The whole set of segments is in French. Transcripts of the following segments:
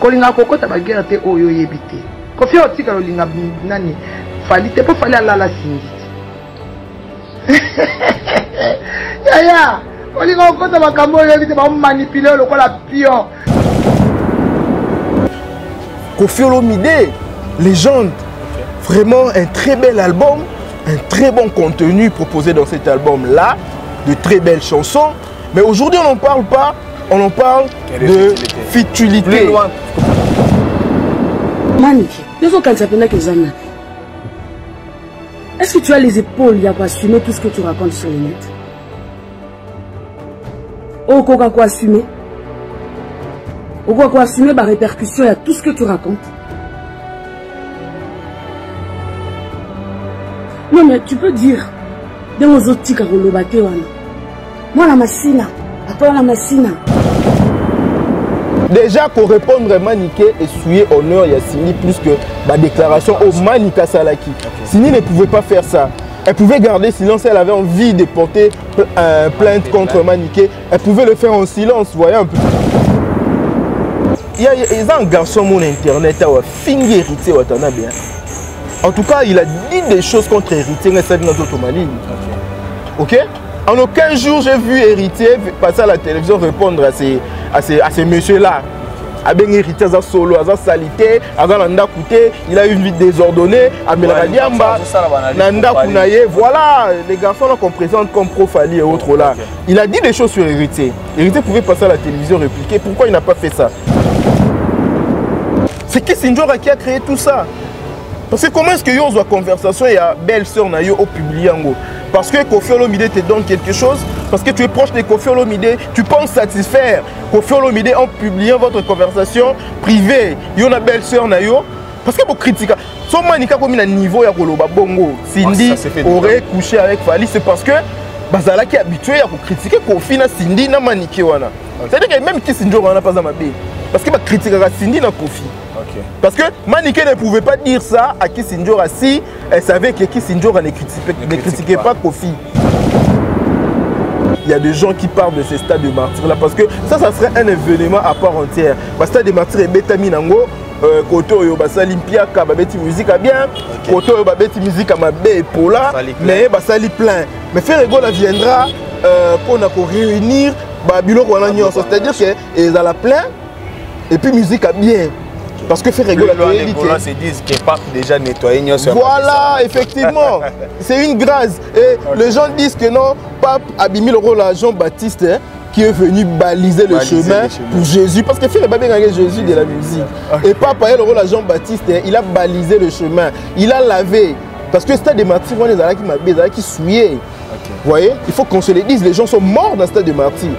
kolinga kokota ba guerre te oyo yebite Koffi otika lolinga nani fali te po fali alala Cindy ya kolinga kokota makambo yebite ba manipuler lokola pion Koffi Olomide, légende. Vraiment un très bel album, un très bon contenu proposé dans cet album-là, de très belles chansons. Mais aujourd'hui, on n'en parle pas, on en parle de futilité. Maniki, est-ce que tu as les épaules pour assumer tout ce que tu racontes sur le net? Oh, quoi assumer? Ou quoi assumer ma répercussion à tout ce que tu racontes? Non mais tu peux dire de nos autres tika kolobate wana. Moi la machine, après la machine. Déjà pour répondre Maniké et souiller honneur Yassini plus que ma déclaration au Manika Salaki. Sini ne pouvait pas faire ça. Elle pouvait garder silence, elle avait envie de porter plainte contre Maniké. Elle pouvait le faire en silence, voyez un peu. Il y a un garçon mon internet qui a fini héritier bien. En tout cas, il a dit des choses contre héritier ok? En aucun jour j'ai vu héritier passer à la télévision répondre à ces messieurs-là. Avec héritier à solo, à salité, à Nanda Kouté, il a eu une vie désordonnée, à Meladiamba, Nanda Kounaye, voilà les garçons qu'on présente comme Profali et autres là. Il a dit des choses sur héritier. Héritier pouvait passer à la télévision répliquer. Pourquoi il n'a pas fait ça? C'est qui Sinjora qui a créé tout ça? Parce que comment est-ce que yo a conversation et à belle-sœur na yo au public yango? Parce que Koffi Olomide te donne quelque chose, parce que tu es proche de Koffi Olomide, tu penses satisfaire Koffi Olomide en publiant votre conversation privée. Yo na belle-sœur na yo, parce que vous critiquez. Son manika comme un niveau ya koloba bongo. Cindy aurait couché avec Fali, c'est parce que Bazala qui est habitué à critiquer Koffi na Cindy na Maniké wana. C'est-à-dire que même qui Cindy wana pas dans ma bé. Parce que critique à Cindy na Koffi. Parce que Maniké ne pouvait pas dire ça à Kissinjora si elle savait que Kissinjora ne critiquait pas Koffi. Il y a des gens qui parlent de ces stades de martyrs là parce que ça serait un événement à part entière. Le stade de martyrs est bétaminango, Koto Yobasa Olympia, Kababeti musique à bien, Koto Yobabeti musique à ma bé pour là, mais Basali plein. Mais Ferregola viendra pour réunir Babylon, c'est-à-dire qu'ils ont plein et puis musique à bien. Parce que faire rigoler les gens se disent que Pape déjà nettoyé. Voilà, effectivement. C'est une grâce. Et les gens disent que non, Pape a mis le rôle à Jean-Baptiste hein, qui est venu baliser le chemin pour Jésus. Parce que faire bien Jésus de la musique. Et Pape a eu le rôle à Jean-Baptiste, hein, il a balisé le chemin. Il a lavé. Parce que le stade de martyrs, on est qui souillé. Vous voyez, il faut qu'on se le dise. Les gens sont morts dans le stade de martyrs.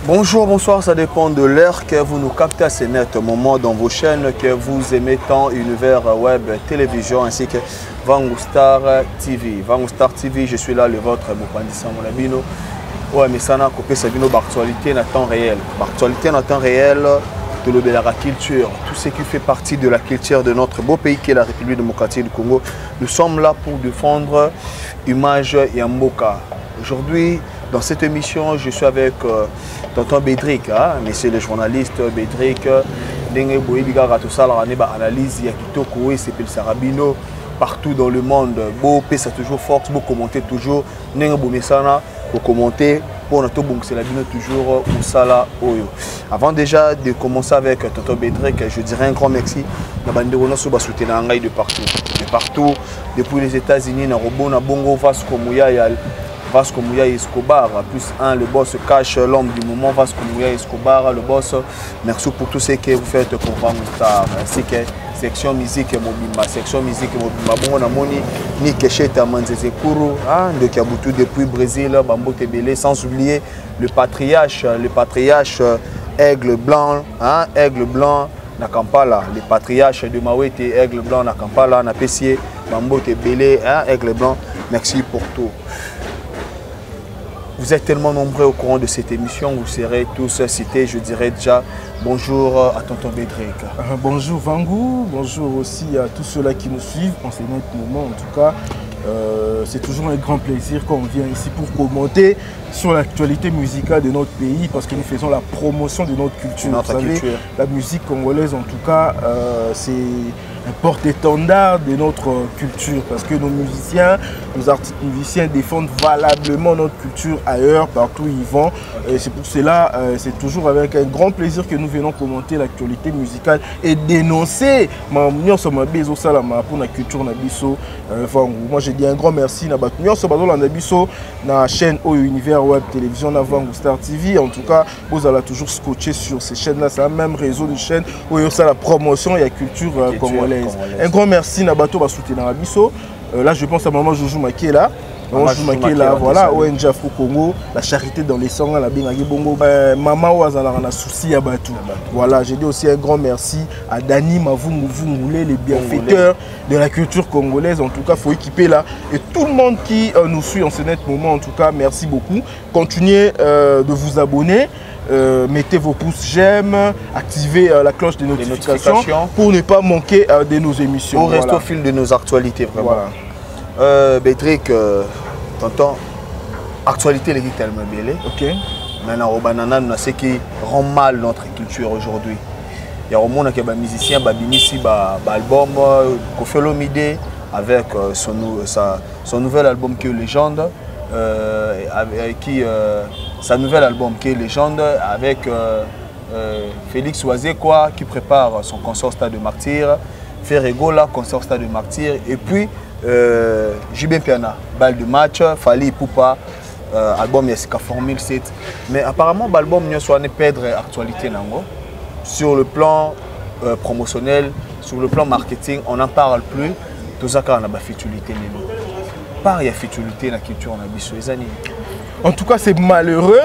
Bonjour, bonsoir, ça dépend de l'heure que vous nous captez à ce net moment dans vos chaînes que vous aimez tant, Univers Web Télévision ainsi que Vangustar TV. Vangustar TV, je suis là, le vôtre, Mopandissa Monabino. Ouais, mais ça n'a coupé sa vie, actualité en temps réel. Actualité en temps réel de la culture, tout ce qui fait partie de la culture de notre beau pays qui est la République démocratique du Congo. Nous sommes là pour défendre Image Yamboka. Aujourd'hui, dans cette émission, je suis avec Tonton Bédrick, hein, monsieur le journaliste Bédrick. Analyse Yakitoko et Sepel Sarabino partout dans le monde. Beau, ça toujours force, beau commenter toujours. Pour commenter, pour notre bon c'est la vidéo toujours au Sala Oyo. Avant déjà de commencer avec Tonton Bédrick, je dirais un grand merci. La bande de partout. De partout, depuis les États-Unis, na Bongo, Vasco Mouya Escobar, plus un, le boss cache l'homme du moment, Vasco Mouya Escobar, le boss, merci pour tout ce que vous faites pour Vangustar, ainsi que section musique Mobimba, bon on a moni, ni Kesheta Manzeze Kuru, de Kabutu depuis Brésil, Bambo Tebele, sans oublier le patriarche Aigle Blanc, Aigle Blanc, na Kampala, le patriarche de Mawete, Aigle Blanc, na Kampala, na Pessier, Bambo Tebele, Aigle Blanc, merci pour tout. Vous êtes tellement nombreux au courant de cette émission, vous serez tous cités. Je dirais déjà bonjour à Tonton Bédrick. Bonjour Vangou, bonjour aussi à tous ceux-là qui nous suivent en ce moment en tout cas. C'est toujours un grand plaisir quand on vient ici pour commenter sur l'actualité musicale de notre pays parce que nous faisons la promotion de notre culture. Vous savez, la musique congolaise en tout cas, c'est un porte-étendard de notre culture parce que nos musiciens, nos artistes musiciens défendent valablement notre culture ailleurs, partout où ils vont. Et c'est pour cela, c'est toujours avec un grand plaisir que nous venons commenter l'actualité musicale et dénoncer moi je dis un grand merci na la chaîne Univers Web Télévision Star TV. En tout cas, vous allez toujours scotcher sur ces chaînes-là. C'est un même réseau de chaînes où il y a la promotion et la culture congolaise. Un grand merci na bato ba soutenir Abisso. Là, je pense à maman Joujou Makela. Voilà, ONG Afro Congo, la charité dans les sangs, la Benagi Bongo, Maman Ouazala na souci à Batou. Voilà, j'ai dit aussi un grand merci à Dani Mavungoulé, les bienfaiteurs de la culture congolaise. En tout cas, il faut équiper là. Et tout le monde qui nous suit en ce net moment, en tout cas, merci beaucoup. Continuez de vous abonner. Mettez vos pouces j'aime, activez la cloche de notification pour ne pas manquer de nos émissions. On reste au fil de nos actualités, vraiment. Voilà. Bétrick, tonton, actualité les tellement belle. Ok. Maintenant, au banana, nous ce qui rend mal notre culture aujourd'hui. Il y a au monde qui est musicien, Babimisi, album, Koffi Olomide avec son nouvel album qui est Légende, sa nouvel album qui est Légende avec Félix Oisé qui prépare son concert Stade de Martyr, Ferregola, concert Stade de Martyr, et puis Jibin Piana, balle de match, Fali Poupa, album Yassika Formule 7. Mais apparemment, l'album ne soit pas perdre actualité nango. Sur le plan promotionnel, sur le plan marketing, on n'en parle plus. Tout ça, on a la futilité. Par la futilité dans la culture, on a biso les années. En tout cas, c'est malheureux.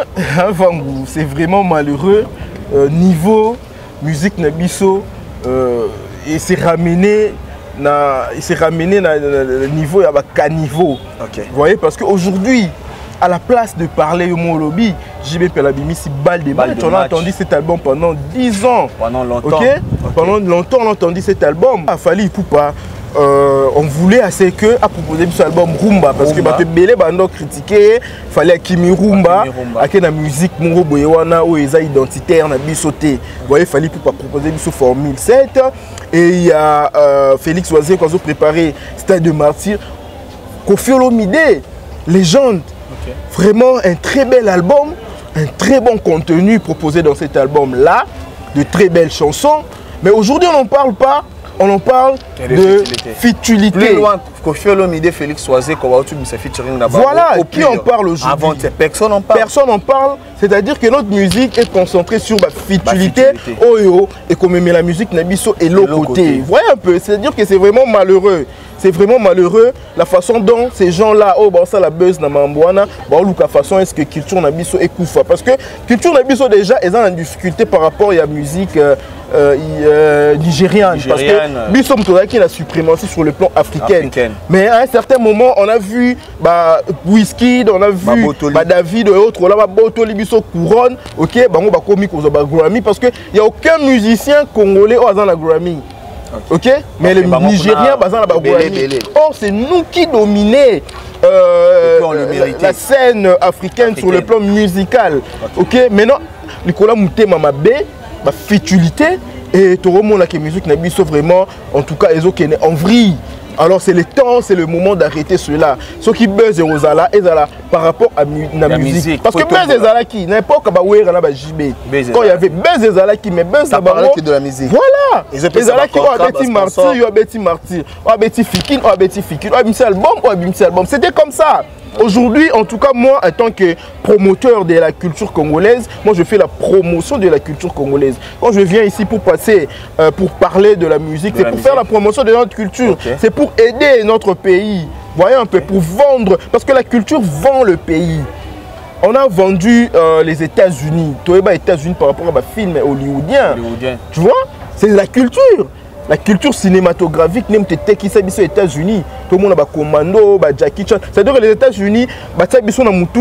C'est vraiment malheureux. Niveau musique Nabiso, et c'est ramené. Il s'est ramené à le niveau à caniveau. Okay. Vous voyez, parce qu'aujourd'hui, à la place de parler au mot lobby, JB Pelabimi, c'est balle de match. On a entendu cet album pendant 10 ans. Pendant longtemps. Okay? Pendant longtemps, on a entendu cet album. Il fallait Poupa. On voulait assez que à proposer ce album Rumba parce que bah belé bando critiquer fallait Kimi Rumba avec la musique Muro Boyewana ou les identitaires na bisoté. Vous voyez, fallait pour proposer ce Formule 7 et il y a Félix Oisé qui a préparé Stade de Martyr, Koffi Olomide, Légende. Vraiment un très bel album, un très bon contenu proposé dans cet album là, de très belles chansons, mais aujourd'hui on n'en parle pas. On en parle de futilité. Plus loin, Koffi Olomide, Félix Oisé, voilà, qui en parle aujourd'hui? Avant, personne n'en parle. Personne n'en parle. C'est-à-dire que notre musique est concentrée sur la futilité. Oyo, et comme la musique Nabiso et l'autre côté. Vous voyez un peu, c'est-à-dire que c'est vraiment malheureux. C'est vraiment malheureux la façon dont ces gens-là, oh, bah, ça la buzz na Mambouana, bah, la façon est-ce que culture Nabiso est koufa. Parce que culture Nabiso déjà, ils ont une difficulté par rapport à la musique nigériane. Parce que Biso Mtoda qui a la suprématie sur le plan africain. Mais à un certain moment, on a vu bah, Wizkid, on a vu bah, David et autres, là, Botoli Biso couronne, ok, bah, on va commis aux Grammy parce qu'il n'y a aucun musicien congolais au hasard la Grammy. Ok, mais les Nigériens, or c'est nous qui dominons la scène africaine sur le plan musical. Ok, maintenant Nicolas Mouté Mamabé, ma futilité et tout le monde la musique n'a pas vraiment, en tout cas, ils ont en vrille. Alors c'est le temps, c'est le moment d'arrêter cela. Ce qui buzz Rosala et par rapport à la musique. Parce que buzz Ezala qui n'importe quoi quand il y avait buzz Ezala qui mais buzz de la musique. Voilà. Ezala qui a Betty Martyr, il y a Betty Martyr, il y a Betty Fikin, il y a Betty Fikin, il y a Bimsi album, il y a Bimsi album. C'était comme ça. Aujourd'hui, en tout cas, moi, en tant que promoteur de la culture congolaise, moi, je fais la promotion de la culture congolaise. Quand je viens ici pour passer, pour parler de la musique, c'est pour faire la promotion de notre culture. C'est pour aider notre pays. Voyez un peu, pour vendre, parce que la culture vend le pays. On a vendu les États-Unis. Tu vois, les États-Unis par rapport à un film hollywoodien. Tu vois, c'est la culture. la culture cinématographique n'est pas qui s'habille aux États-Unis. Tout le monde a commando, Jackie Chan. C'est-à-dire que les États-Unis,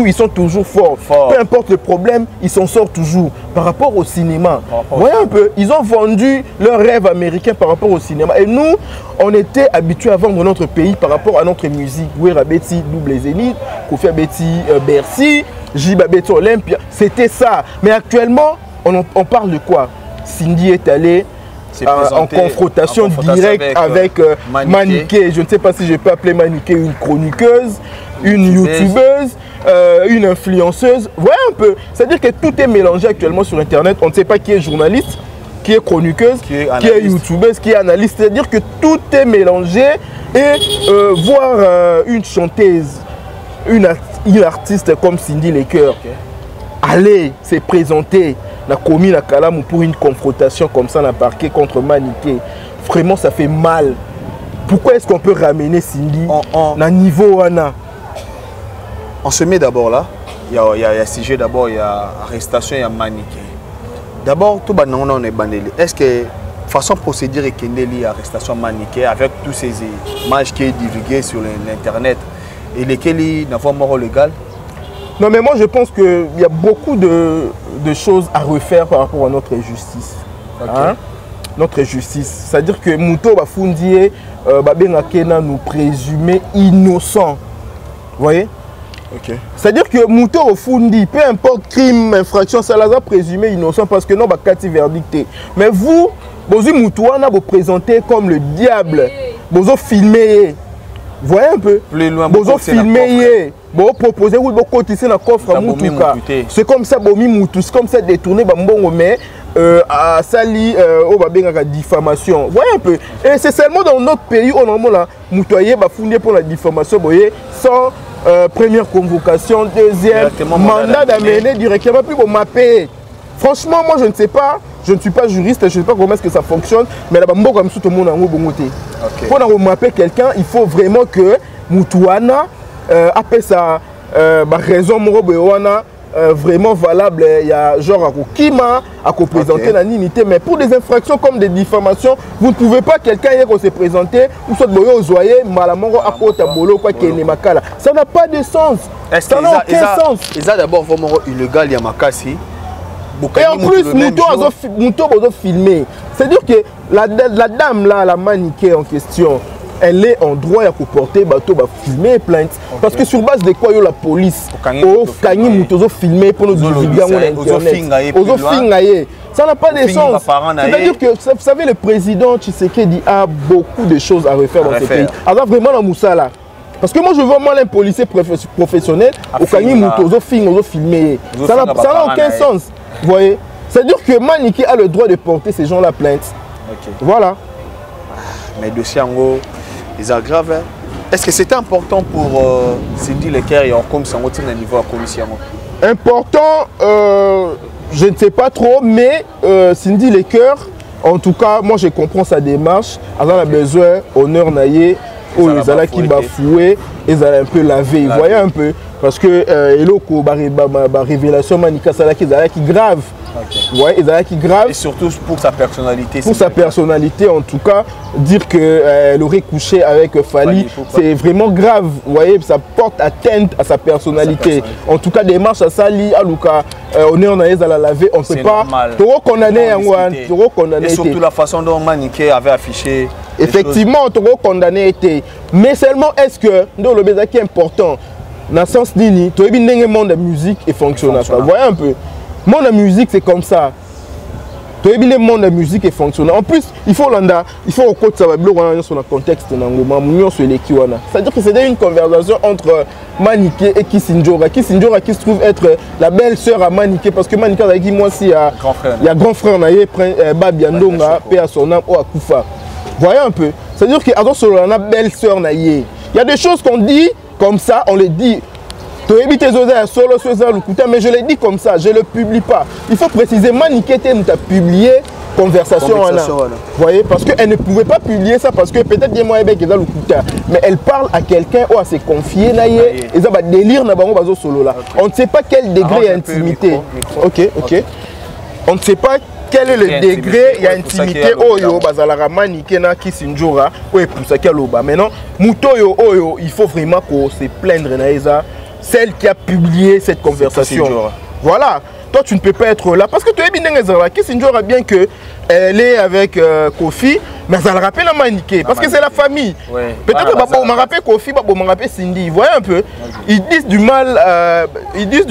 ils sont toujours forts. Peu importe le problème, ils s'en sortent toujours. Par rapport au cinéma, voyez un peu, ils ont vendu leur rêve américain par rapport au cinéma. Et nous, on était habitués à vendre notre pays par rapport à notre musique. Ouera Betty, Double Zénith, Kofi Betty, Bercy, Jiba Betty Olympia. C'était ça. Mais actuellement, on parle de quoi? Cindy est allée en confrontation directe avec Maniké. Je ne sais pas si je peux appeler Maniké une chroniqueuse, une youtubeuse, une influenceuse. Voyez un peu. C'est-à-dire que tout est mélangé actuellement sur Internet. On ne sait pas qui est journaliste, qui est chroniqueuse, qui est youtubeuse, qui est analyste. C'est-à-dire que tout est mélangé et voir une chanteuse, une artiste comme Cindy Lecoeur, aller se présenter la commune à Kalamou pour une confrontation comme ça, dans le parquet contre Maniké. Vraiment, ça fait mal. Pourquoi est-ce qu'on peut ramener Cindy à niveau Anna? On se met d'abord là. Il y a sujet d'abord, il y a arrestation, il y a Maniké. D'abord, tout le monde est bandé. Est-ce que façon procédure et qu'il y a arrestation Maniké avec tous ces images qui sont divulguées sur l'internet et lesquelles n'ont pas mort légal? Non, mais moi je pense qu'il y a beaucoup de choses à refaire par rapport à notre justice. Hein? Notre justice. C'est-à-dire que Mouto Bafundi Babengakena nous présumait innocents. Vous voyez? C'est-à-dire que Mouto Bafundi, peu importe crime, infraction, ça les a présumé innocents parce que non, Bakati verdicté. Mais vous, vous Moutouana vous présentez comme le diable. Vous filmez. Vous voyez un peu? Vous filmez. Vous proposez, vous cotisez dans le coffre à Moutouka. C'est comme ça, c'est comme ça détourné, mais à Sali, au Babengaka diffamation. Vous voyez un peu? Et c'est seulement dans notre pays où on a Moutouaye fondé pour la diffamation, vous voyez, sans première convocation, deuxième, mandat d'amener directement, puis vous m'appelez. Franchement, moi je ne sais pas, je ne suis pas juriste, je ne sais pas comment est-ce que ça fonctionne, mais là-bas, comme tout le monde a un pour m'appeler quelqu'un, il faut vraiment que Moutouana appelle sa raison vraiment valable. Il y a genre à Kima, à présenter la dignité, mais pour des infractions comme des diffamations, vous ne pouvez pas quelqu'un qui se présenter ou soit boyo zoyer malamongo à côté bolo quoi qui est makala. Ça n'a pas de sens. Ça n'a aucun sens. Et ça d'abord vraiment illégal ya makasi. Et en plus, Mouto a filmé. C'est-à-dire que la dame là, la Maniké en question, elle est en droit à porter bateau à filmer plainte. Parce que sur base de quoi la police Kanye Mouto filmé pour nous divulguer sur Internet. Ça n'a pas de sens. C'est-à-dire que vous savez, le président Tshisekedi a beaucoup de choses à refaire dans ce pays. Alors vraiment dans Moussala. Parce que moi je vois mal un policier professionnel au Kanye Mouto filmé. Ça n'a aucun sens. Vous voyez? C'est-à-dire que Maniké a le droit de porter ces gens-là plainte. Voilà. Mais le dossier en gros, ils aggravent. Hein? Est-ce que c'était important pour Cindy Lecoeur et comme ça, au niveau de la commission? Important, je ne sais pas trop, mais Cindy Lecoeur, en tout cas, moi je comprends sa démarche. Elle a besoin honneur naïe, où ils allaient qui bafouer, ils allaient un peu laver. Vous voyez un peu? Parce que Eloko, révélation Manika Salaki, ils allaient qui grave. Ouais, ils allaient qui grave. Et surtout pour sa personnalité. Pour sa personnalité, en tout cas, dire qu'elle aurait couché avec Fali, c'est vraiment grave. Vous voyez, ça porte atteinte à sa personnalité. En tout cas, des marches à Sali, à Luka, on est en aise à la laver, on ne peut pas. Trop condamné, et surtout la façon dont Maniké avait affiché. Effectivement, trop condamné était. Mais seulement, est-ce que, dans le béza qui est important, dans le sens d'Ini, tu as vu le monde de musique et fonctionne. Vous voyez un peu? Le monde de musique, c'est comme ça. Tu as vu le monde de musique et fonctionne. En plus, il faut au côté ça va sur le contexte. C'est-à-dire que c'était une conversation entre Maniké et Kissinjora. Kissinjora qui se trouve être la belle-sœur à Maniké. Parce que Maniké a dit moi aussi, il y a grand frère Naye, Babiandonga, paix à son âme, ou à Koufa. Vous voyez un peu? C'est-à-dire qu'il y a la belle-sœur Naye. Il y a des choses qu'on dit comme ça, on les dit. Mais je l'ai dit comme ça, je ne le publie pas. Il faut préciser, Maniké nous a publié conversation. Vous voyez, parce qu'elle ne pouvait pas publier ça parce que peut-être qu'il y a des gens mais elle parle à quelqu'un ou à se confier. Et ça va délire. On ne sait pas quel degré d'intimité. Ok. On ne sait pas quel est le degré il y a intimité oyo bazalaka maniqué na Kisinjora oyo poussaki loba. Maintenant muto oyo il faut vraiment qu'on se plaindre na eza celle qui a publié cette conversation. Voilà. Toi tu ne peux pas être là parce que tu es bien ezala Kisinjora bien que elle est avec Kofi mais ça le rappelle la maniqué parce que c'est la famille. Ouais. Peut-être que Babo m'a rappelé Kofi, Babo m'a rappelé Cindy. Vous voyez un peu, ils disent du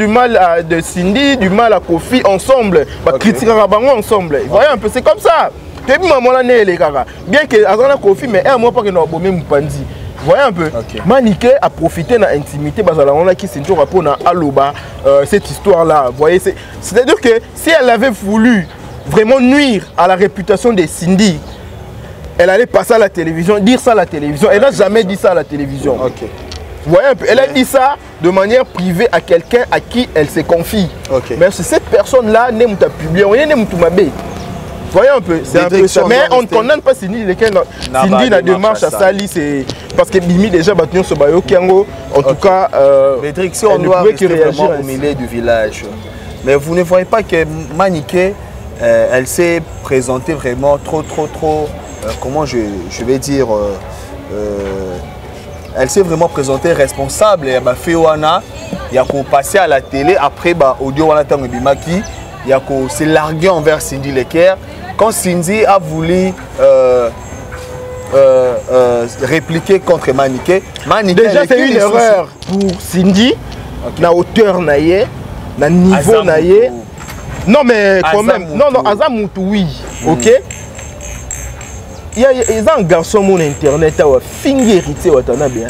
mal de Cindy, du mal à Kofi ensemble, critiquer Rabango ensemble. Vous voyez un peu, c'est comme ça. Depuis maman là né les gars. Bien que Azana Kofi mais un mois pas que nous abomé Mupandi. Vous voyez un peu, Maniqué a profité de l'intimité Bazalana qui s'est toujours rappelé à Aloba cette histoire là. Vous voyez, c'est-à-dire que si elle avait voulu vraiment nuire à la réputation de Cindy, elle allait passer à la télévision, dire ça à la télévision. Elle n'a jamais dit ça à la télévision. Vous voyez un peu, elle a dit ça de manière privée à quelqu'un à qui elle se confie. Mais cette personne-là, n'est pas publiée, on n'est pas mabé. Vous voyez un peu, c'est un peu ça. Mais on ne condamne pas Cindy, Cindy la démarche à Sali, c'est parce que Bimi déjà battu ce bayo Kiango. En tout cas, si on doit rester vraiment au milieu du village. Mais vous ne voyez pas que Maniqué, elle s'est présentée vraiment trop, comment je vais dire, elle s'est vraiment présentée responsable. Elle a fait Wana, il y a passé à la télé, après audio Wana Tango Bimaki, il y a s'est largué envers Cindy Lecker. Quand Cindy a voulu répliquer contre Maniqué, déjà c'est une erreur pour Cindy, na hauteur naïe, na niveau naïe. Non mais quand même, non, Azamoutou oui, ok. Il y a un garçon mon internet a fini héritier watana bien.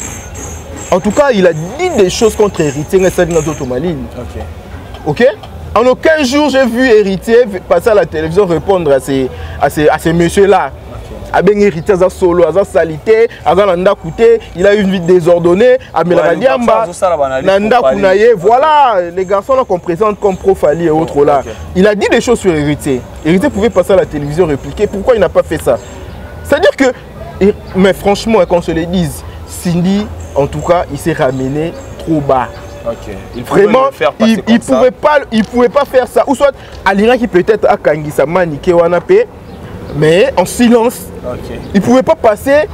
En tout cas, il a dit des choses contre héritier mais ça dit dans d'autres malines. Ok. En aucun jour j'ai vu héritier passer à la télévision répondre à ces messieurs-là. A bien héritier à solo, à salité, à nanda coûté, il a une vie désordonnée, à Meladiamba, nanda kunaye. Voilà les garçons là qu'on présente comme Profali et autres là. Il a dit des choses sur héritier. Héritier pouvait passer à la télévision répliquer. Pourquoi il n'a pas fait ça? C'est-à-dire que, mais franchement, qu'on se le dise, Cindy, en tout cas, il s'est ramené trop bas. Vraiment, il pouvait pas faire ça. Ou soit, Alira qui peut-être a Kangisa Maniqué Wanape, mais en silence. Il pouvait pas passer.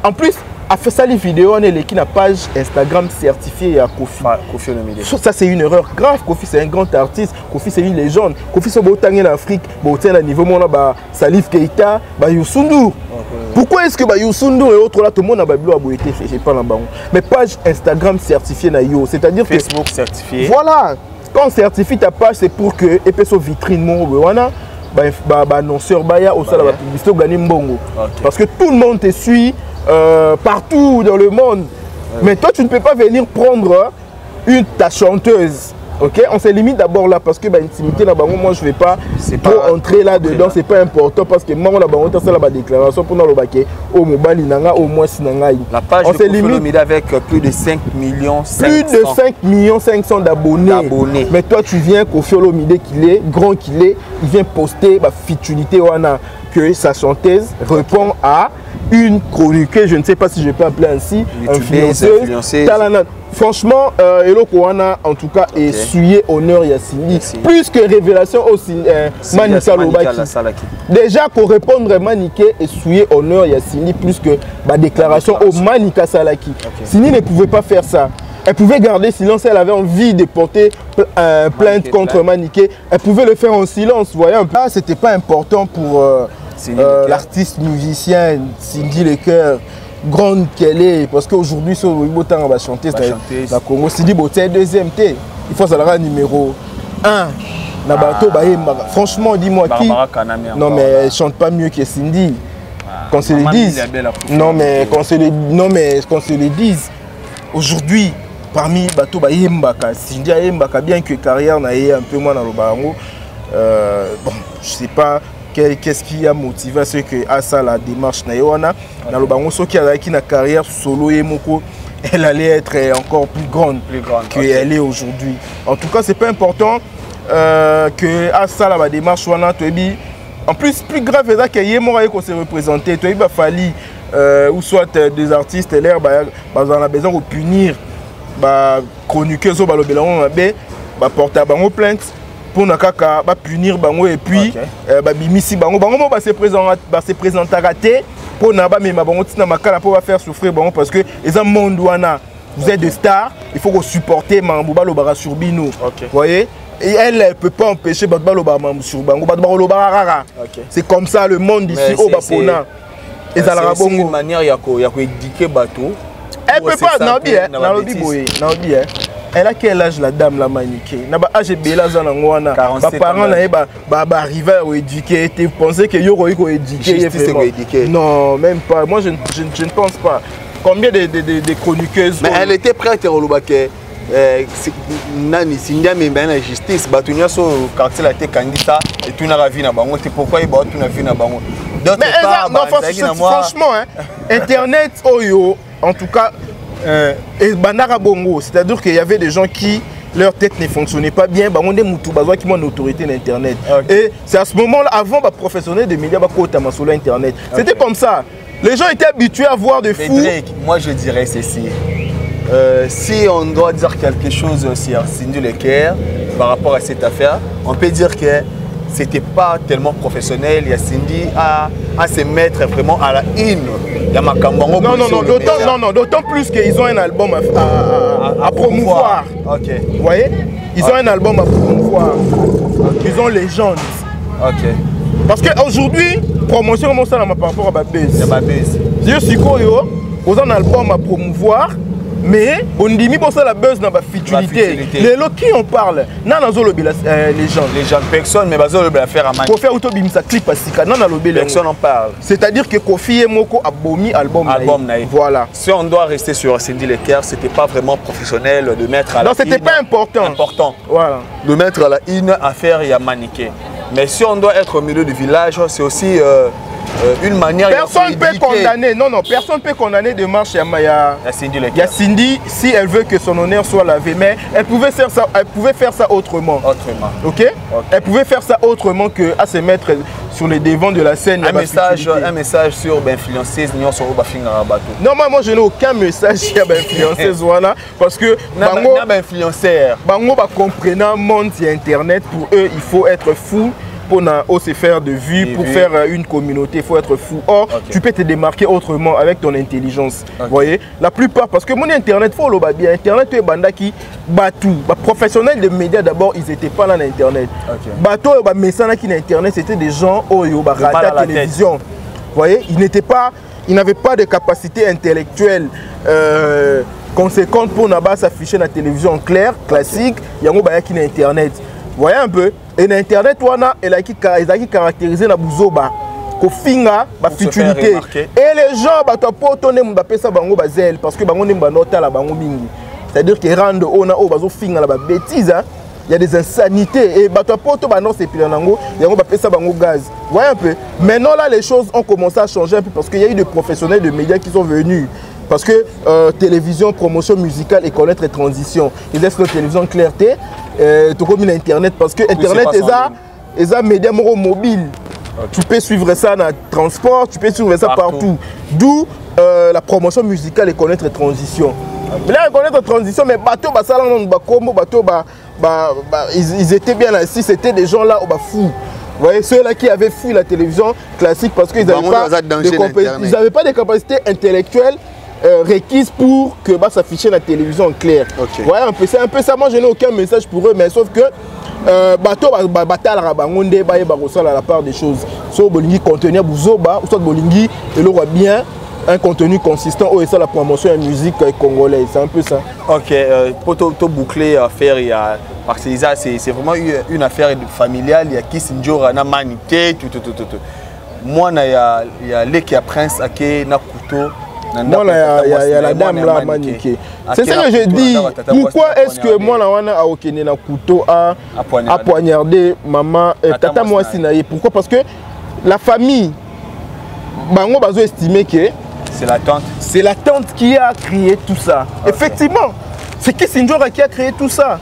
En plus, a fait ça les vidéos, on est qui n'a page Instagram certifiée à Kofi. Ça c'est une erreur grave. Kofi c'est un grand artiste. Kofi c'est une légende. Kofi c'est beau en Afrique, beau à niveau mon là Salif Keita, Youssou N'Dour. Pourquoi est-ce que Youssou N'Dour et autres là tout le monde a été fait, j'ai pas là-bas. Mais page Instagram certifiée na yo, c'est-à-dire Facebook certifié. Voilà, quand on certifie ta page c'est pour que épaisse vitrine mon wana annonceur baya au sala publicité gagner mbongo. Parce que tout le monde te suit. Partout dans le monde. Mais toi tu ne peux pas venir prendre ta chanteuse. Ok, on se limite d'abord là parce que intimité là-bas, moi je ne vais pas trop entrer là-dedans, c'est pas important parce que moi là-bas on a la déclaration pour nous le baquet au mobile nanga au moins sinangai. La page on se limite avec plus de 5 millions 500. Plus de 5 millions 500 d'abonnés. Mais toi tu viens Kofi Olomide qu'il est grand qu'il est, il vient poster ma futilité wana que sa chanteuse répond à une chroniqueuse, je ne sais pas si je peux appeler ainsi, influenceuse. Franchement, Elo Kowana, en tout cas, est essuyé honneur Yassini. Plus que révélation aussi, Manika Lobaki. Déjà, pour répondre Maniqué, essuyé honneur Yassini, plus que ma déclaration au Manika Salaki. Sini ne pouvait pas faire ça. Elle pouvait garder silence, elle avait envie de porter plainte contre Maniqué. Elle pouvait le faire en silence, vous voyez un peu. C'était pas important pour l'artiste musicien Cindy Lecker, grande qu'elle est, parce qu'aujourd'hui, sur le temps, on va chanter dans Congo. Cindy Boté, deuxième T. Il faut savoir numéro 1. Franchement, dis-moi qui. Non, mais elle chante pas mieux que Cindy. Qu'on se le dise. Non, mais qu'on se le dise. Aujourd'hui, parmi Bato Bayembaka, Cindy Ayembaka, bien que carrière n'a un peu moins dans le barango, bon, je sais pas. Qu'est-ce qui a motivé à ce que à ça la démarche naïwana dans le bango qui a une carrière solo et moko elle allait être encore plus grande qu'elle est aujourd'hui. En tout cas c'est pas important que à ça la démarche wana tobi en plus grave c'est que yémora qu'on s'est représenté tobi ba fali ou soit des artistes l'air on a besoin de punir ba chroniqueuse au balobelon ba porter bango plainte. pour na kaka ba punir bango et puis ba bimisi bango mo ba se présenter raté pour na ba mema bango tina makala pour ba faire souffrir bango parce que les monde wana vous êtes des stars, il faut que supporter Mambouba Lobara sur Bino. Vous voyez? Et elle ne peut pas empêcher Badba Lobara sur Bango. Badba Lobara Rara. C'est comme ça le monde ici au Bapona. C'est une manière de éduquer Bateau. Elle ne peut pas, Naobi. Elle a quel âge la dame la maniquée? Naba âge Bela Zanangwana. Mes parents arrivaient à éduquer. Tu pensais que Yoro éduquer? Non, même pas. Moi je ne pense pas. Combien de chroniqueuses? Mais elle était prête à Rolobake. Nani, Sindia, mais bien la justice. Batunia, sur le quartier, elle était candidat et tout n'a vu na bango. C'est pourquoi il bat tout n'a vu na bango. Mais franchement, Internet, Oyo, en tout cas, et Bandara Bongo, c'est-à-dire qu'il y avait des gens qui leur tête ne fonctionnait pas bien, bah on est moutou bazwa qui ont une autorité d'internet. Et c'est à ce moment-là, avant bah professionnel des médias bah côté sur l'internet. C'était comme ça. Les gens étaient habitués à voir des fous. Moi je dirais ceci. Si on doit dire quelque chose sur Cindy Lecker par rapport à cette affaire, on peut dire que c'était pas tellement professionnel. Il y a Cindy à se mettre vraiment à la une. Il y a Makambango. Non, d'autant plus qu'ils ont un album à promouvoir. Vous voyez? Ils ont un album à promouvoir. Ils ont Légende. Parce qu'aujourd'hui, promotion comme ça par rapport à Babès. Je suis Koyo, ils ont un album à promouvoir. Mais on dit que ça la buzz dans la futurité. Les lots qui on parle, non les gens. Personne mais bazolo la faire à Mani. Pour faire autobimsa clip à Sika, non personne en parle. C'est-à-dire que Kofi et Moko a bomi album naïf. Voilà. Si on doit rester sur Cindy Lecker, c'était pas vraiment professionnel de mettre à la. Non, c'était pas important. Voilà. De mettre à la une affaire il y a maniqué. Mais si on doit être au milieu du village, c'est aussi une manière. Personne ne peut condamner. Non, personne ne peut condamner de marche. Il y a Cindy, si elle veut que son honneur soit lavé, mais elle pouvait faire ça autrement. Ok? Elle pouvait faire ça autrement que à se mettre sur les devants de la scène. Un message sur l'influenceuse non, moi je n'ai aucun message sur l'influenceuse parce que Bango comprenant monde sur internet, pour eux il faut être fou pour se faire de vues, pour faire une communauté, il faut être fou. Or, tu peux te démarquer autrement avec ton intelligence. Vous voyez? La plupart, parce que mon internet, il faut le bien. Internet, tu es banda qui bat tout. Professionnels de médias, d'abord, ils n'étaient pas là dans Internet. Bateau, messana qui Internet, c'était des gens qui ont à la télévision. Vous voyez? Ils n'avaient pas de capacité intellectuelle conséquente pour s'afficher dans la télévision claire, classique. Il y a qui Internet. Vous voyez un peu? Et dans Internet, ils ont caractérisé la bouzoba, kofinga, la futurité. Et les gens, parce que c'est-à-dire qu'ils rendent au finga la bêtise. Il y a des insanités. Et gaz. Vous voyez un peu? Maintenant, là, les choses ont commencé à changer un peu parce qu'il y a eu des professionnels de médias qui sont venus. Parce que télévision, promotion musicale et connaître les transitions. Ils laissent la télévision clarté, tout comme Internet. Parce que Internet, ils ont médias mobiles. Tu peux suivre ça dans le transport, tu peux suivre ça partout. D'où la promotion musicale et connaître les transitions. Mais là, connaître les transitions, mais bateau, ils étaient bien là. Si c'était des gens là, fous. Vous voyez, ceux-là qui avaient fui la télévision classique parce qu'ils n'avaient pas de capacités intellectuelles requises pour que s'afficher la télévision claire. Ouais, c'est un peu ça. Moi, je n'ai aucun message pour eux, mais sauf que bateau bataille à la part des choses. Soit bolingi contenir bouzoba, soit bolingi et le voit bien un contenu consistant et ça la promotion de la musique congolaise. C'est un peu ça. Ok, pour tout boucler affaire, il y a parce que c'est vraiment une affaire familiale. Il y a qui s'injure na manité tout. Moi, il y a les qui a prince à qui na couteau. Moi, il y a la dame là, maniquée. C'est ça que je dis. Pourquoi est-ce que moi, là, a okene na couteau à poignarder maman et tata moi sinaye? Pourquoi? Parce que la famille, bango bazo estimer que c'est la tante. C'est la tante qui a créé tout ça. Effectivement, c'est qui Sinjora qui a créé tout ça.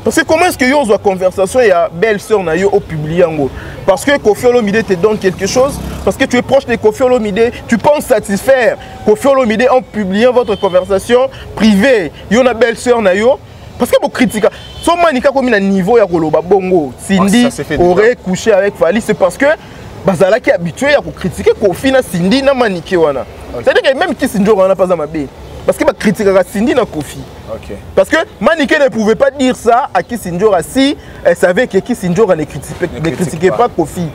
Parce que comment est-ce que yo a conversation et a belle-sœur na yo au public yango? Parce que Koffi Olomide te donne quelque chose, parce que tu es proche de Koffi Olomide, tu penses satisfaire Koffi Olomide en publiant votre conversation privée. Yo na belle-sœur na yo, parce que vous critiquez. Si Manika comme un niveau, il y a Koloba Bongo, Cindy aurait couché avec Fali, c'est parce que Bazala qui est habitué à critiquer Kofi na Cindy na Manike wana. C'est-à-dire que même qui Cindy wana pas à ma bé. Parce que va critiquer Cindy na Kofi. Parce que Manike ne pouvait pas dire ça à Kissinjora si elle savait que Kissinjora ne critiquait pas Kofi.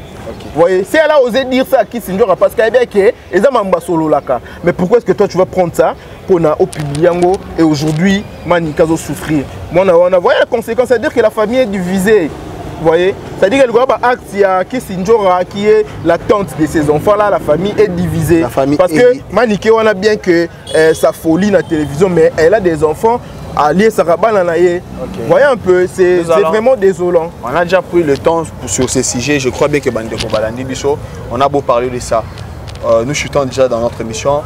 Vous voyez, si elle a osé dire ça à Kissinjora parce qu'elle est que les Amamba solo laka. Mais pourquoi est-ce que toi tu vas prendre ça pour au public et aujourd'hui Manika va souffrir. On a voyé la conséquence, c'est-à-dire que la famille est divisée. Vous voyez, c'est-à-dire qu'il y a un acte, il y a Kissinjora qui est la tante de ces enfants-là, la famille est divisée. Parce que Manike, on a bien que sa folie dans la télévision, mais elle a des enfants. Allié Sarabana Naye. Vous voyez un peu, c'est vraiment désolant. On a déjà pris le temps sur ces sujets. Je crois bien que Bandeko Balandi Bicho, on a beau parler de ça. Nous chutons déjà dans notre émission.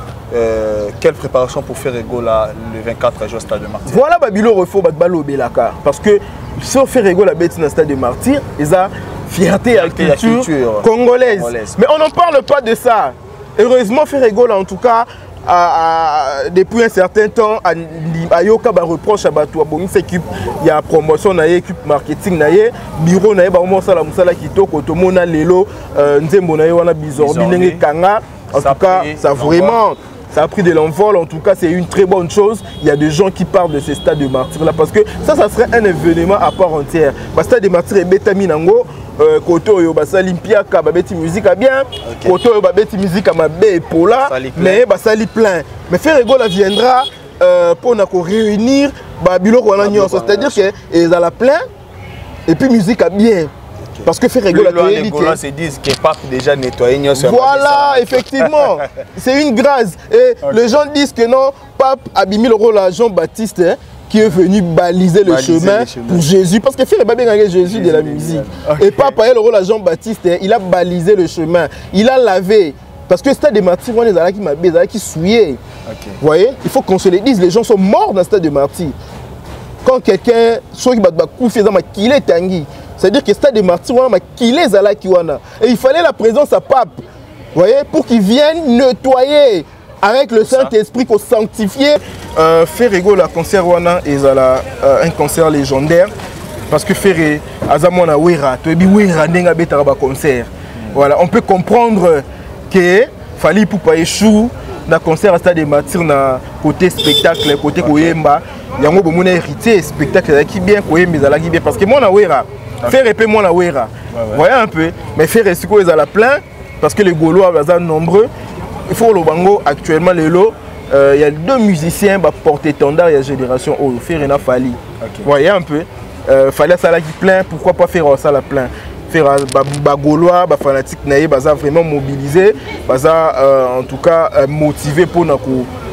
Quelle préparation pour faire Ego là, le 24 juin au Stade de Martyr? Voilà, Babilo refait Babalo Belaka. Parce que si on fait Ego la bête dans le Stade de Martyr, ils ont fierté et la culture congolaise. Mais on n'en parle pas de ça. Heureusement, faire Ego là, en tout cas, depuis un certain temps, Ayoka reproche à Batou Abongi s'équipe, il y a promotion, il y a équipe marketing, il y a bureau, il y a Musala Kitoko, Tomona Lelo, Nzembo, il y a Bizorbi, Kanga. En tout cas, ça vraiment. Ça a pris de l'envol, en tout cas c'est une très bonne chose. Il y a des gens qui parlent de ces stades de martyrs là parce que ça serait un événement à part entière. Le stade de martyrs est bétaminango, côté où il Olympia, babeti musique à bien, côté où babeti musique à ma bé pour là, mais ça lit plein. Mais faire Ego la viendra pour nous réunir, Babilo c'est-à-dire qu'ils ont la plein et puis musique à bien. Parce que faire rigoler les Gaulois se disent que Pape déjà nettoyé. Voilà, effectivement. C'est une grâce. Et les gens disent que non, Pape a mis le rôle à Jean-Baptiste qui est venu baliser le chemin pour Jésus. Parce que faire le Jésus de la musique. Et Pape a eu le rôle à Jean-Baptiste, il a balisé le chemin. Il a lavé. Parce que le stade de martyrs, on est qui souillé. Vous voyez, il faut qu'on se le dise, les gens sont morts dans le stade de martyrs. Quand quelqu'un, c'est-à-dire que le stade de martyrs, et il fallait la présence à Pape, vous voyez, pour qu'il vienne nettoyer avec le Saint-Esprit, qu'on sanctifie. Faire la concert, et un concert légendaire, parce que faire Azamona Wera, concert. Voilà, on peut comprendre que fallait pour pas échouer dans le concert à stade de martyrs, côté spectacle, côté Koyemba. Il y a un héritier spectacle qui bien bien parce que moi na wera faire épée moi na wera voyez un peu mais faire esiko ils à la plein parce que les Gaulois sont nombreux. Il faut le bango actuellement les lots il y a 2 musiciens bah porter étendard il y a génération oh faire na Fali voyez un peu fallait ça là qui plein pourquoi pas faire ça la plein faire bah Gaulois bah fanatique naïe bah ça vraiment mobilisé bah ça en tout cas motivé pour na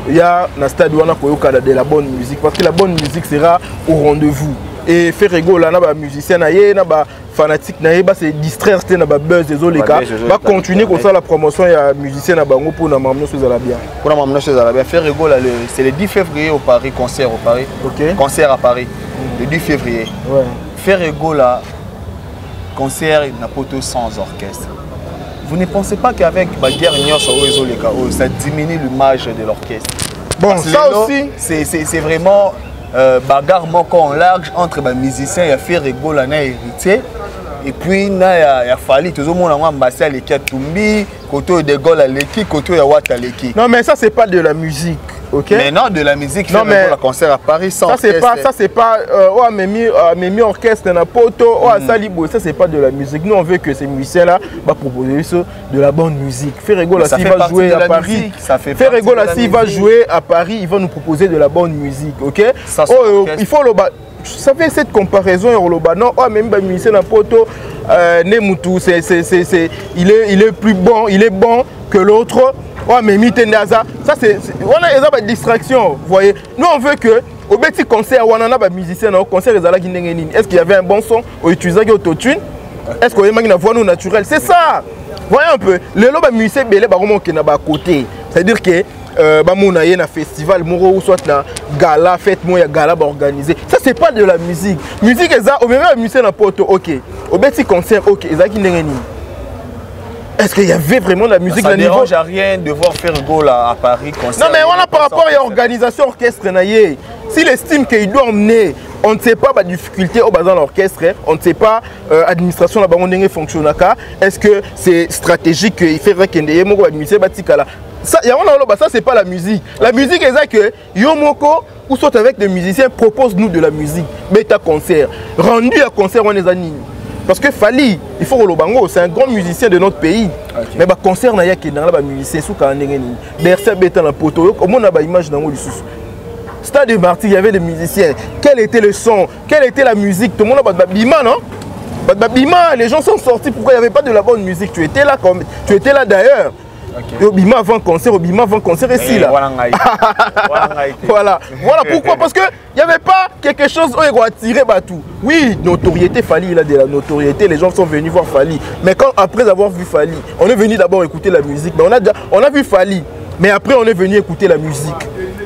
il y a un stade où on a de la bonne musique parce que la bonne musique sera au rendez-vous et faire rigolo là na musicien na yé na ba fanatique na yé ba se distraire c'était na ba buzz des autres cas va continuer comme ça la promotion il y a musicien na bango pour na m'amener choses à la bien pour na m'amener choses à la bien faire rigolo c'est le 10 février au Paris concert au Paris concert à Paris le 10 février faire rigolo là concert na poto sans orchestre. Vous ne pensez pas qu'avec la guerre ça diminue l'image de l'orchestre? Bon, ça aussi, c'est vraiment bagarre en large entre les musiciens et faire rigolo et héritier. Et puis, il y a fallu tout le monde a embassé les Tumbi, côté de Gaulle à l'équipe, côté de Ouattara à l'équipe. Non, mais ça, c'est pas de la musique. Okay. Mais non, de la musique, non, mais le concert à Paris sans orchestre. Ça, c'est pas. Oh, mais orchestre, n'a poto, oh, Salibo, ça, c'est pas de la musique. Nous, on veut que ces musiciens-là va proposer de la bonne musique. Ferrego, là, s'il va jouer à Paris, Ferrego, là, s'il va jouer à Paris, il va nous proposer de la bonne musique, ok? Oh, il faut le. Ça fait cette comparaison, non, oh, même les musiciens, n'a poto, Nemutu, il est plus bon, il est bon que l'autre. Ouais, mais Mitendaza, ça c'est. On a des distractions, vous voyez. Nous on veut que, au petit concert, on a des musiciens, au concert, est-ce qu'il y avait un bon son, on utilisait l'autotune? Est-ce qu'on a une voix non naturelle? C'est ça! Voyez un peu, les musiciens, ils sont à côté. C'est-à-dire que, il y a un festival, ou soit un gala, fête, il y a un gala organisé. Ça c'est pas de la musique. Musique, au même musicien, ok. Au petit concert, ok. Est-ce qu'il y avait vraiment de la musique? Ça ne dérange à rien de voir faire Gaulle à Paris. Non mais voilà par rapport à l'organisation orchestre. S'il estime qu'il doit emmener on ne sait pas la difficulté au bas dans l'orchestre, on ne sait pas l'administration là-bas fonctionne. Est-ce que c'est stratégique qu'il faudrait qu'il y ait un musicien batikala? Ça, c'est pas la musique. La musique est ça que Yomoko ou soit avec des musiciens propose-nous de la musique. Beta concert. Rendu à concert, on est anime. Parce que Fali, il faut que Lobango, c'est un grand musicien de notre pays. Okay. Mais bah concert, il y a des musiciens sous Kanengeni. Berset Beta la poto, au monde a une image dans le sous. Stade de Martyrs, il y avait des musiciens. Quel était le son? Quelle était la musique? Tout le monde a pas de bima, non? Bima, les gens sont sortis. Pourquoi il n'y avait pas de la bonne musique? Tu étais là d'ailleurs. Okay. Obima avant concert ici là. Voilà pourquoi, parce que il n'y avait pas quelque chose où il va attirer tout. Oui, notoriété Fali, il a de la notoriété, les gens sont venus voir Fali. Mais quand après avoir vu Fali, on est venu d'abord écouter la musique. Mais on a vu Fali, mais après on est venu écouter la musique.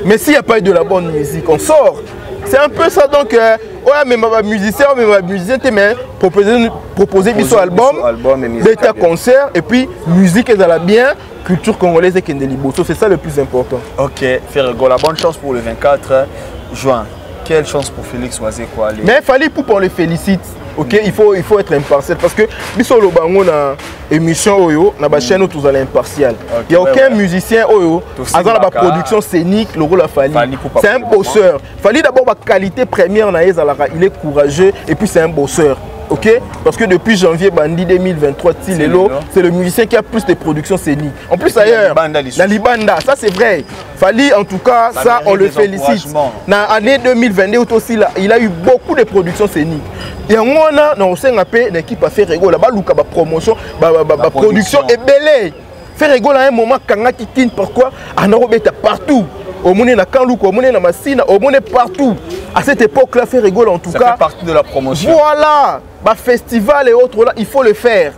Mais s'il n'y a pas eu de la bonne musique, on sort. C'est un peu ça donc. Ouais, mais ma musicien, mais proposer des album, des concerts et puis musique est dans la bien, culture congolaise et Kendeliboso, c'est ça le plus important. Ok, Ferrego, la bonne chance pour le 24 juin. Quelle chance pour Félix Oisé quoi. Mais il fallait pour qu'on le félicite. Ok, il faut être impartial parce que biso lo bango na émission oyo na ba chaîne tous à l'impartial. Il y a aucun musicien oyo dans la production scénique le rôle a Fali. C'est un bosseur. Fali d'abord la qualité première na il est courageux et puis c'est un bosseur. Ok, parce que depuis janvier Bandi 2023 c'est le musicien qui a plus de production scénique. En plus ailleurs, la Libanda, ça c'est vrai. Fali en tout cas, ça on le félicite. Dans l'année 2022 aussi là, il a eu beaucoup de productions scéniques. Et on a dans une équipe à faire rigolo là-bas, Luka ba promotion, ba production est belle. Faire rigolo à un moment kanga qui kin pourquoi en Europe partout. Au monde na Kanlouko, au monde na Massina, au monde partout. À cette époque-là, faire rigolo en tout cas. Ça fait partie de la promotion. Voilà, bah festival et autres là, il faut le faire.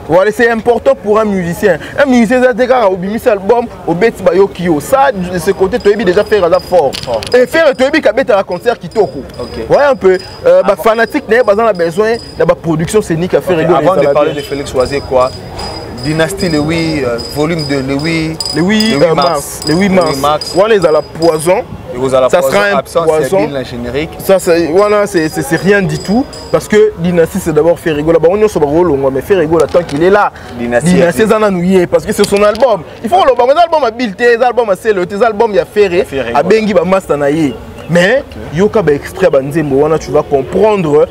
Voilà, c'est important pour un musicien. Un musicien a déjà au bimis album, au bêtis bayokio. Ça, de ce côté, tu as déjà fait un fort. Et faire tu as dit qu'à un concert qui toko. Ouais un peu. Bah fanatique n'a pas besoin de la production scénique à faire rigolo. Avant de parler de Félix Oisé quoi. Dynastie le 8, volume 2, le 8 mars. Le 8 mars. Voilà, ils ont la poison. Ça sera un poison. Ça, voilà, c'est rien du tout. Parce que Dynastie, c'est d'abord faire rigolo. On est sur le rôle, mais faire rigolo tant qu'il est là. Dynastie, c'est un annouillé. Parce que c'est son album. Il faut que l'album a built, les albums a scellé, les albums il a fait, à Bengi, à Mastanaye. Mais, yoka ba extrait banzembo wana tu vas comprendre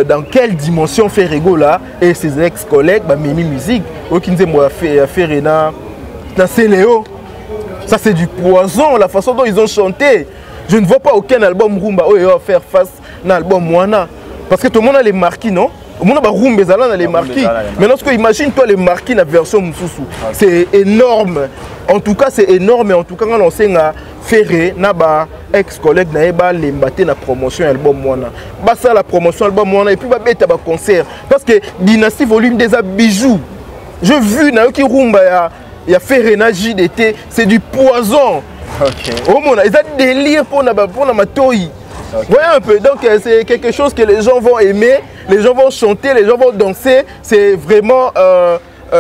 dans quelle dimension Ferrego là et ses ex-collègues ba mimi musique okinzembo a fait na Céléo. Ça c'est du poison la façon dont ils ont chanté. Je ne vois pas aucun album rumba où il va faire face à l'album Wana parce que tout le monde a les marquis non. Au monde a rumba zala les marquis. Mais lorsque imagine toi les marquis la version Moussou. C'est énorme. En tout cas c'est énorme et en tout cas quand on sait Ferré naba ex-collègue naeba l'embaté na promotion album Mwana. Bah ça la promotion album Mwana et puis bah bête ba concert parce que Dynastie volume des bijoux. Je vu na qui rumba ya Ferré na JDT, c'est du poison. OK. Oh mon, ils ont délire pour na matoi. Ouais un peu donc c'est quelque chose que les gens vont aimer, les gens vont chanter, les gens vont danser, c'est vraiment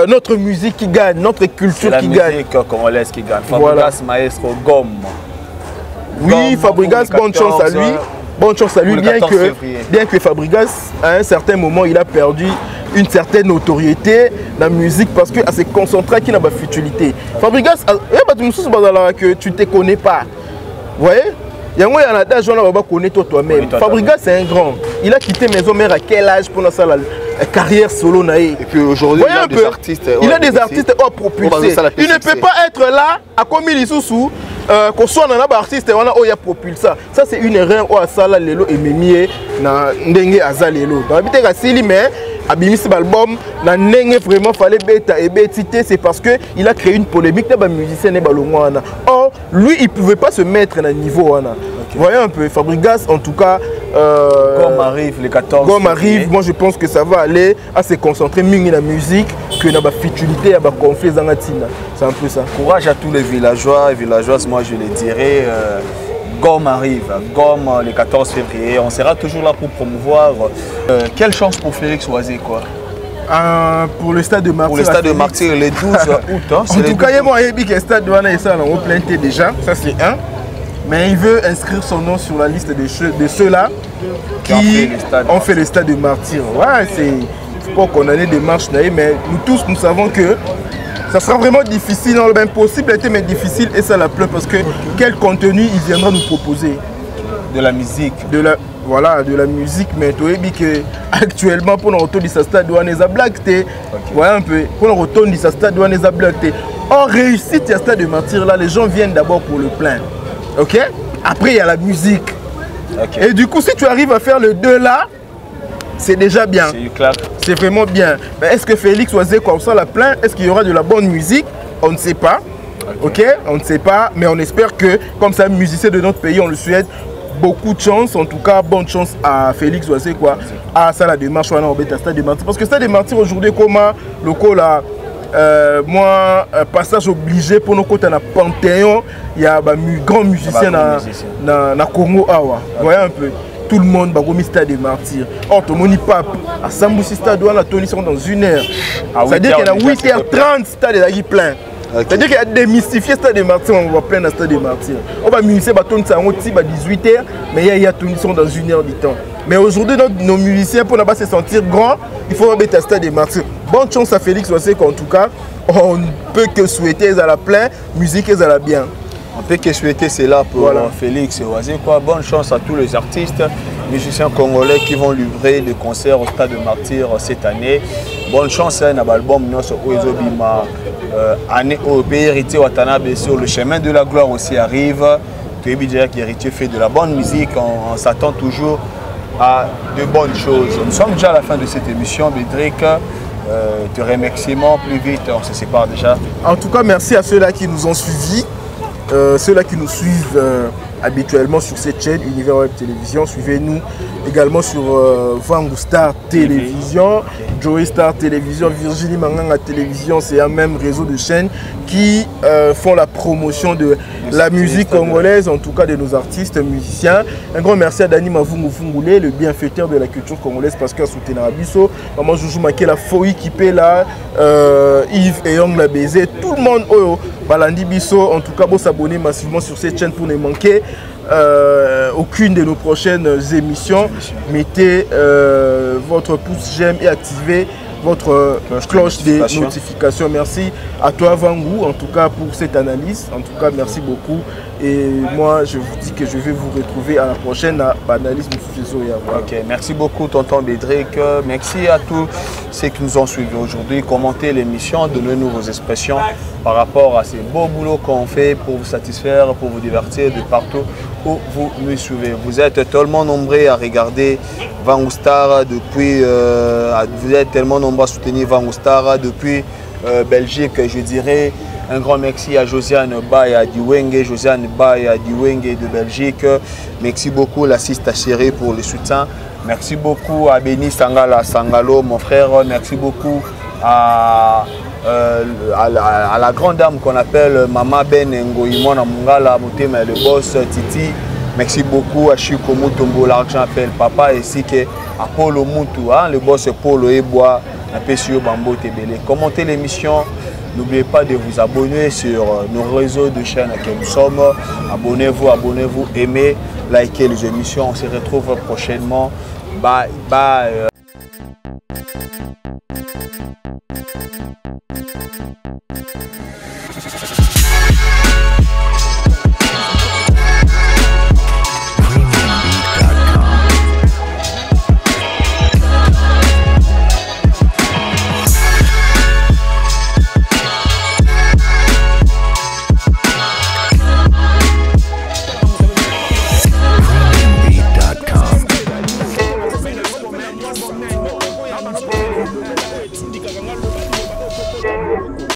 notre musique qui gagne, notre culture qui gagne. C'est la musique congolaise qui gagne. Fabregas Maestro Gomme. Oui, Fabregas, bonne chance à lui. Bonne chance à lui, bien que Fabregas, à un certain moment, il a perdu une certaine notoriété dans la musique parce qu'il s'est concentré qui n'a pas de futilité. Fabregas, que tu ne te connais pas. Vous voyez? Il y a des gens qui connaissent toi-même. Fabregas, c'est un grand. Il a quitté Maison Mère à quel âge pour la carrière solo? Et puis aujourd'hui, il a des artistes. Il a des artistes propulsés. Il ne peut pas être là à comme il est sous. Qu'on soit un artiste, on a propulsé. Ça, c'est une erreur. On a sala lelo et memié na ndenge azalelo. Dans l'habitude à mais Abimis album, na ndenge vraiment fallait bêta et bêtité, c'est parce que il a créé une polémique dans les musiciens et balongwana. Or, lui, il pouvait pas se mettre à un niveau wana. Vous voyez un peu, Fabregas, en tout cas. Gomme arrive le 14. Gomme arrive, moi je pense que ça va aller à se concentrer mieux dans la musique que dans la futilité, dans la confiance dans la tina. C'est un peu ça. Courage à tous les villageois et villageoises, moi je les dirais. Gomme arrive, Gomme le 14 février. On sera toujours là pour promouvoir. Quelle chance pour Félix Oisé quoi. Pour le stade de Martyrs. Pour le stade de Martyrs le 12 août. Hein, en tout cas, il y a un stade de Wana et ça, on a planté déjà. Ça c'est un. Mais il veut inscrire son nom sur la liste de ceux-là qui ont fait le stade de martyr. Ouais, c'est pas qu'on a des démarches, mais nous tous, nous savons que ça sera vraiment difficile, non, même possible, mais difficile, et ça la pleure parce que quel contenu il viendra nous proposer? De la musique. Voilà, de la musique, mais tu sais que actuellement, pour nous retourner à stade, on est à blague. Voilà un peu, pour nous retourner à stade, on est à blague. En réussite, à stade de martyr, là, les gens viennent d'abord pour le plein. Ok? Après, il y a la musique. Okay. Et du coup, si tu arrives à faire le deux là, c'est déjà bien. C'est vraiment bien. Mais est-ce que Félix Oisé, comme ça, la plein, est-ce qu'il y aura de la bonne musique? On ne sait pas. Ok? On ne sait pas, mais on espère que, comme ça, musicien de notre pays, on le souhaite. Beaucoup de chance, en tout cas, bonne chance à Félix Oisé, quoi. À ça, la démarche, on a Stade des Martyrs. Parce que Stade des Martyrs, aujourd'hui, comment le coup là, moi, passage obligé pour nos côtés dans le Panthéon, il y a un grand musicien dans Congo. Vous voyez un peu, tout le monde va au Stade des Martyrs. Or, tout le monde n'y pape. À Sambousi Stade, on a Tony sont dans 1 heure. C'est-à-dire qu'il y a 8h30, Stade est plein. C'est-à-dire qu'il y a démystifié le Stade des Martyrs, on va plein dans le Stade des Martyrs. On va musicier, à 18h, mais il y a Tony sont dans 1 heure du temps. Mais aujourd'hui, nos musiciens, pour ne pas se sentir grands, il faut mettre le Stade des Martyrs. Bonne chance à Félix Oisé, qu'en tout cas, on ne peut que souhaiter à la plein, musique à la bien. On peut que souhaiter cela pour Félix Oisé. Bonne chance à tous les artistes, musiciens congolais qui vont livrer des concerts au Stade des Martyrs cette année. Bonne chance à l'album Oezobima. Année au pays héritier Watanabe sur le chemin de la gloire aussi arrive. Tu es bien qui héritier fait de la bonne musique, on s'attend toujours à de bonnes choses. Nous sommes déjà à la fin de cette émission, Bédric. Te remerciements plus vite, on se sépare déjà. En tout cas, merci à ceux-là qui nous ont suivis, ceux-là qui nous suivent habituellement sur cette chaîne Univers Web Télévision. Suivez-nous également sur Vangu Star Télévision, Joey Star Télévision, Virginie Manganga Télévision. C'est un même réseau de chaînes qui font la promotion de la musique congolaise, en tout cas de nos artistes, musiciens. Un grand merci à Dani Mavungu Fungule, le bienfaiteur de la culture congolaise, parce qu'il a soutenu Abisso. Maman Joujou Maké, la Foï qui paie là, Yves et Young la baiser. Tout le monde, Balandi Bisso, en tout cas, vous s'abonner massivement sur cette chaîne pour ne manquer aucune de nos prochaines émissions. Mettez votre pouce j'aime et activez votre cloche des notifications. Merci à toi Vangu en tout cas pour cette analyse. En tout cas merci beaucoup et moi je vous dis que je vais vous retrouver à la prochaine analyse. Ok, merci beaucoup tonton Bédric. Merci à tous ceux qui nous ont suivis aujourd'hui. Commentez l'émission, donnez-nous vos expressions par rapport à ces beaux boulots qu'on fait pour vous satisfaire, pour vous divertir de partout où vous nous suivez. Vous êtes tellement nombreux à regarder Vangu Star depuis, vous êtes tellement nombreux à soutenir Vangu Star depuis Belgique. Je dirais un grand merci à Josiane Baya Diwenge, Josiane Baya Diwenge de Belgique. Merci beaucoup la Sista Chérie pour le soutien. Merci beaucoup à Béni Sangala Sangalo, mon frère. Merci beaucoup à la grande dame qu'on appelle Mama Ben Ngoïmona Mungala, Motema, le boss Titi. Merci beaucoup à Chico Mutombo, l'argent appelle papa, ainsi qu'à Polo Moutou, hein, le boss Polo Ebois, un peu sur Bambo Tébélé. Commentez l'émission, n'oubliez pas de vous abonner sur nos réseaux de chaînes que nous sommes. Abonnez-vous, aimez, likez les émissions. On se retrouve prochainement. Bye bye.